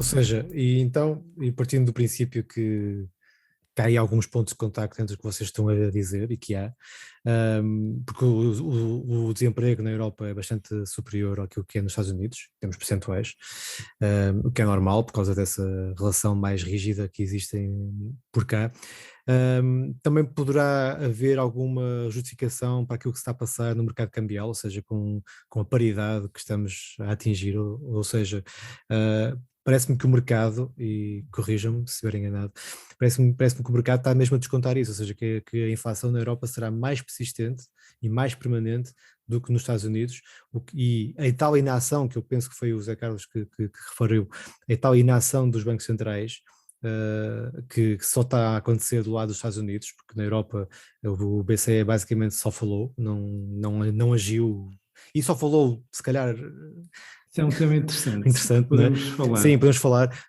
seja, e partindo do princípio que há aí alguns pontos de contacto entre o que vocês estão a dizer, e que há, porque o desemprego na Europa é bastante superior ao que é nos Estados Unidos, em termos percentuais, o que é normal por causa dessa relação mais rígida que existe por cá. Também poderá haver alguma justificação para aquilo que se está a passar no mercado cambial, ou seja, com a paridade que estamos a atingir, ou seja, parece-me que o mercado, e corrijam-me se estiver enganado, parece-me que o mercado está mesmo a descontar isso, ou seja, que a inflação na Europa será mais persistente e mais permanente do que nos Estados Unidos, e a tal inação, que eu penso que foi o Zé Carlos que referiu, a tal inação dos bancos centrais, que só está a acontecer do lado dos Estados Unidos, porque na Europa o BCE basicamente só falou, não agiu, e só falou, se calhar... Isso é um tema interessante, podemos falar. Sim, podemos falar.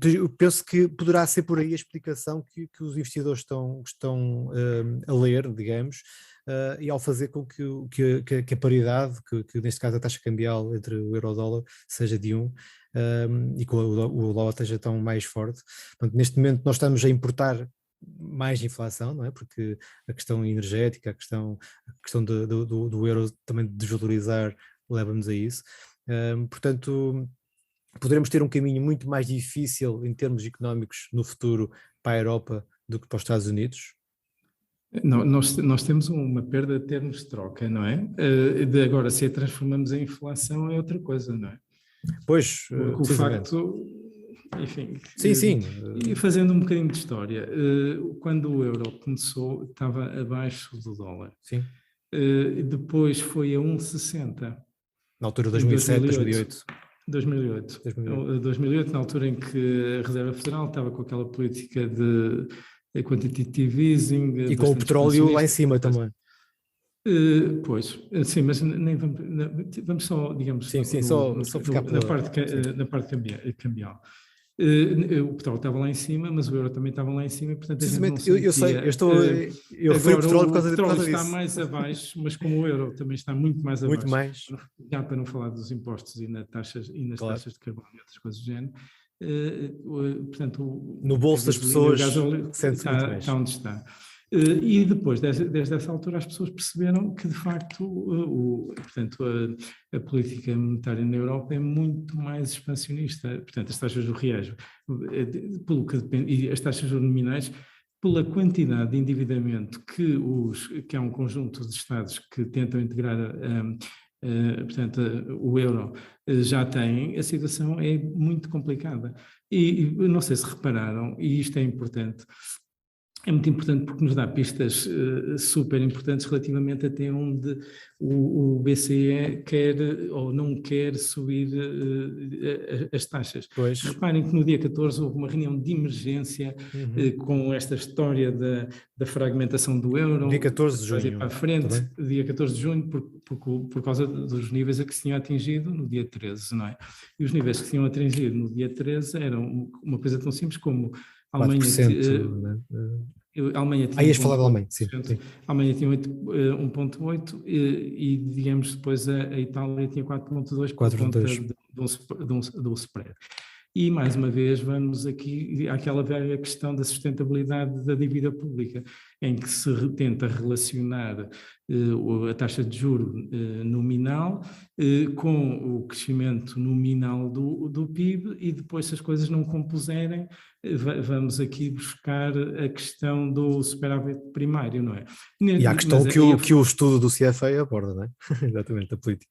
Eu penso que poderá ser por aí a explicação que os investidores estão a ler, digamos, e ao fazer com que a paridade, que neste caso a taxa cambial entre o euro e o dólar seja de 1, e que o dólar esteja tão mais forte. Portanto, neste momento nós estamos a importar mais inflação, não é? Porque a questão energética, a questão do euro também desvalorizar leva-nos a isso. Portanto, poderemos ter um caminho muito mais difícil em termos económicos no futuro para a Europa do que para os Estados Unidos? Não, nós temos uma perda de termos de troca, não é? Agora, se a transformamos em inflação é outra coisa, não é? Pois, porque o facto, enfim... Sim. E fazendo um bocadinho de história, quando o euro começou, estava abaixo do dólar. Sim. Depois foi a 1,60. Na altura de 2007, 2008. 2008, na altura em que a Reserva Federal estava com aquela política de quantitative easing. E com o petróleo lá em cima também. Pois, sim, mas nem vamos só, digamos, só ficar na parte cambial. O petróleo estava lá em cima, mas o euro também estava lá em cima, portanto a gente não sentia... Eu sei, eu referi o petróleo por causa disso. O petróleo está mais abaixo, mas como o euro também está muito mais abaixo. Muito mais. Já para não falar dos impostos e nas taxas de carbono e outras coisas do género. Portanto, no bolso das pessoas sente-se muito mais. Está onde está. E depois, desde essa altura, as pessoas perceberam que, de facto, portanto, a política monetária na Europa é muito mais expansionista. Portanto, as taxas de reais, pelo que depende, e as taxas nominais, pela quantidade de endividamento que há um conjunto de Estados que tentam integrar portanto, o euro já tem, a situação é muito complicada. E não sei se repararam, e isto é importante, é muito importante porque nos dá pistas super importantes relativamente até onde o BCE quer ou não quer subir as taxas. Pois. Reparem que no dia 14 houve uma reunião de emergência com esta história da fragmentação do euro. Dia 14 de junho. Para a frente, dia 14 de junho, por causa dos níveis a que se tinham atingido no dia 13, não é? E os níveis que se tinham atingido no dia 13 eram uma coisa tão simples como a Alemanha... 4%, a Alemanha tinha ias falar da Alemanha, sim. A Alemanha tinha 1,8% e, digamos, depois a Itália tinha 4,2% por conta de um spread. E, mais uma vez, vamos aqui àquela velha questão da sustentabilidade da dívida pública, em que se tenta relacionar a taxa de juro nominal com o crescimento nominal do PIB e depois, se as coisas não compuserem, vamos aqui buscar a questão do superávit primário, não é? E há a questão que o estudo do CFA aborda, não é? Exatamente, a política.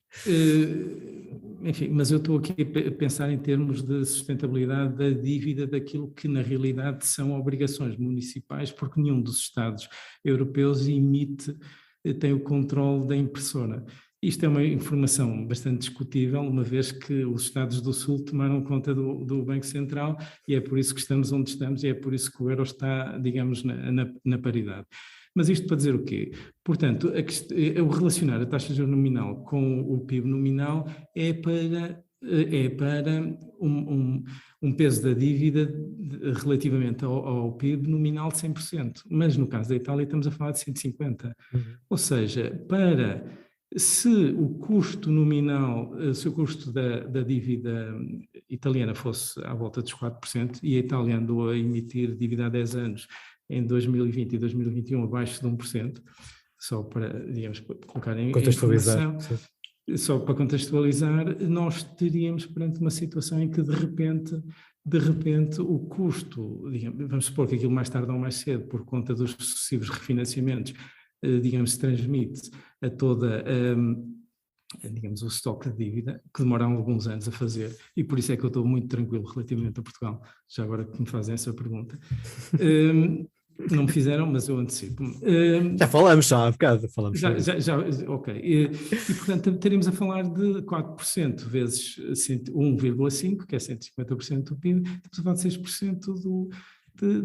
Enfim, mas eu estou aqui a pensar em termos de sustentabilidade da dívida daquilo que na realidade são obrigações municipais, porque nenhum dos Estados europeus tem o controle da impressora. Isto é uma informação bastante discutível, uma vez que os Estados do Sul tomaram conta do Banco Central e é por isso que estamos onde estamos e é por isso que o euro está, digamos, na paridade. Mas isto para dizer o quê? Portanto, o relacionar a taxa de juros nominal com o PIB nominal é para um peso da dívida relativamente ao PIB nominal de 100%. Mas no caso da Itália estamos a falar de 150%. Ou seja, se o custo nominal, se o custo da dívida italiana fosse à volta dos 4% e a Itália andou a emitir dívida há 10 anos em 2020 e 2021 abaixo de 1%, só para, digamos, colocar em contextualizar. Só para contextualizar, nós teríamos perante uma situação em que de repente o custo, digamos, vamos supor que aquilo mais tarde ou mais cedo, por conta dos sucessivos refinanciamentos, digamos, se transmite a toda, digamos, o estoque de dívida, que demoram alguns anos a fazer, e por isso é que eu estou muito tranquilo relativamente a Portugal, já agora que me fazem essa pergunta. Não me fizeram, mas eu antecipo-me. Já falamos, já há bocado. Ok. E, portanto, estaríamos a falar de 4% vezes 1,5%, que é 150% do PIB, estamos a falar de 6%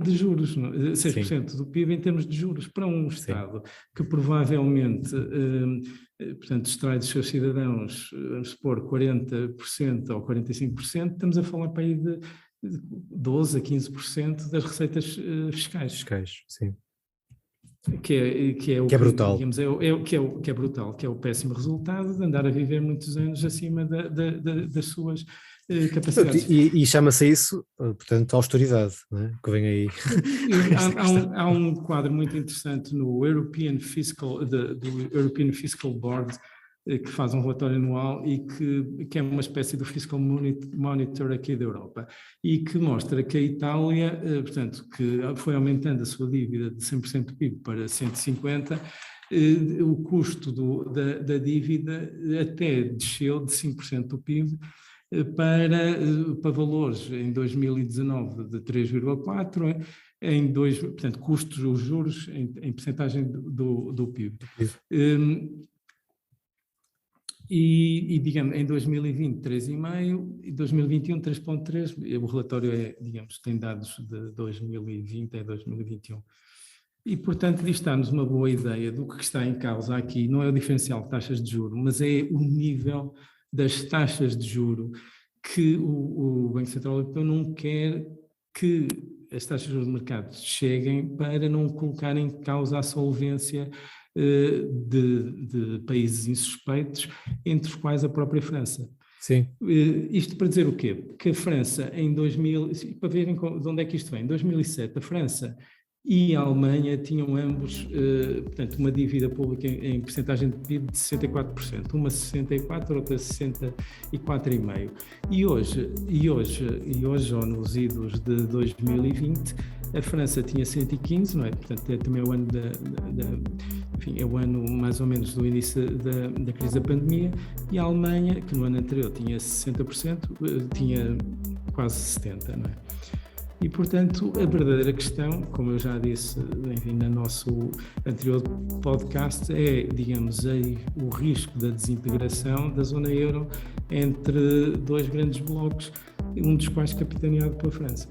de juros, 6% Sim. do PIB em termos de juros, para um Estado que provavelmente, portanto, extrai dos seus cidadãos, vamos supor, 40% ou 45%, estamos a falar para aí de 12% a 15% das receitas fiscais. Sim. Que é brutal. Digamos, que é brutal, que é o péssimo resultado de andar a viver muitos anos acima das suas capacidades. E chama-se isso, portanto, austeridade, não é? Que vem aí. Há um quadro muito interessante no European Fiscal, do European Fiscal Board, que faz um relatório anual e que é uma espécie do Fiscal Monitor aqui da Europa, e que mostra que a Itália, portanto, que foi aumentando a sua dívida de 100% do PIB para 150%, o custo da dívida até desceu de 5% do PIB para valores em 2019 de 3,4%, portanto, custos, os juros em percentagem do PIB. E, digamos, em 2020, 3,5%, e 2021, 3,3%. O relatório digamos, tem dados de 2020 a 2021. E, portanto, isto dá-nos uma boa ideia do que está em causa aqui. Não é o diferencial de taxas de juros, mas é o nível das taxas de juros que o Banco Central Europeu não quer que as taxas de juros do mercado cheguem para não colocar em causa a solvência de países insuspeitos, entre os quais a própria França. Sim. Isto para dizer o quê? Que a França, em 2000, para verem de onde é que isto vem, em 2007, a França e a Alemanha tinham ambos, portanto, uma dívida pública em percentagem de PIB de 64%, uma 64%, outra 64,5%. E hoje, ou nos idos de 2020, a França tinha 115%, não é? Portanto, é também o ano enfim, é o ano mais ou menos do início da crise da pandemia, e a Alemanha, que no ano anterior tinha 60%, tinha quase 70%, não é? E, portanto, a verdadeira questão, como eu já disse, enfim, no nosso anterior podcast, é, digamos, o risco da desintegração da zona euro entre dois grandes blocos, um dos quais capitaneado pela França.